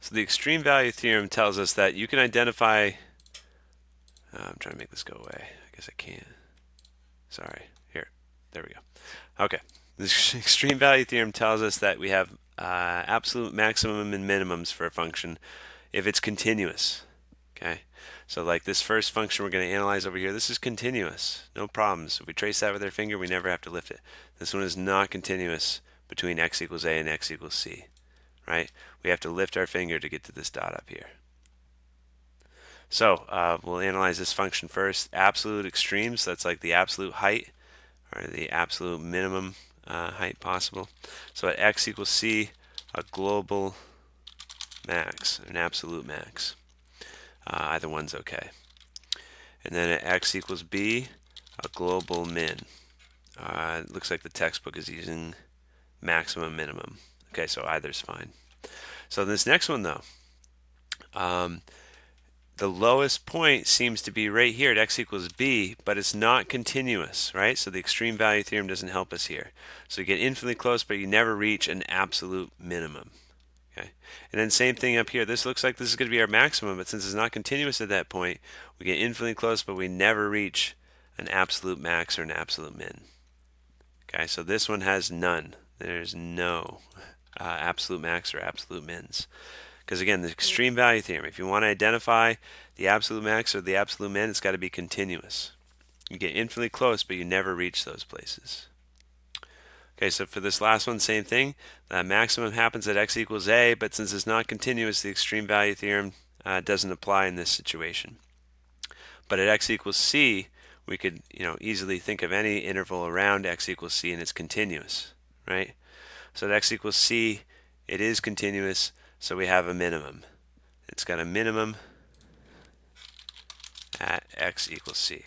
So the extreme value theorem tells us that you can identify, I'm trying to make this go away. I guess I can't. Sorry. Here. There we go. Okay. The extreme value theorem tells us that we have absolute maximum and minimums for a function if it's continuous. Okay. So like this first function we're going to analyze over here, this is continuous. No problems. If we trace that with our finger, we never have to lift it. This one is not continuous between x equals a and x equals c. Right? We have to lift our finger to get to this dot up here. So we'll analyze this function first. Absolute extremes, that's like the absolute height or the absolute minimum height possible. So at x equals c, a global max, an absolute max. Either one's okay. And then at x equals b, a global min. It looks like the textbook is using maximum minimum. Okay, so either's fine. So this next one though, the lowest point seems to be right here at x equals b, but it's not continuous, right? So the extreme value theorem doesn't help us here. So you get infinitely close, but you never reach an absolute minimum. Okay. And then same thing up here. This looks like this is going to be our maximum, but since it's not continuous at that point, we get infinitely close, but we never reach an absolute max or an absolute min. Okay, so this one has none. There's no absolute max or absolute mins. Because again, the extreme value theorem, if you want to identify the absolute max or the absolute min, it's got to be continuous. You get infinitely close, but you never reach those places. Okay, so for this last one, same thing. The maximum happens at x equals a, but since it's not continuous, the extreme value theorem doesn't apply in this situation. But at x equals c, we could easily think of any interval around x equals c and it's continuous, right? So at x equals c, it is continuous, so we have a minimum. It's got a minimum at x equals c.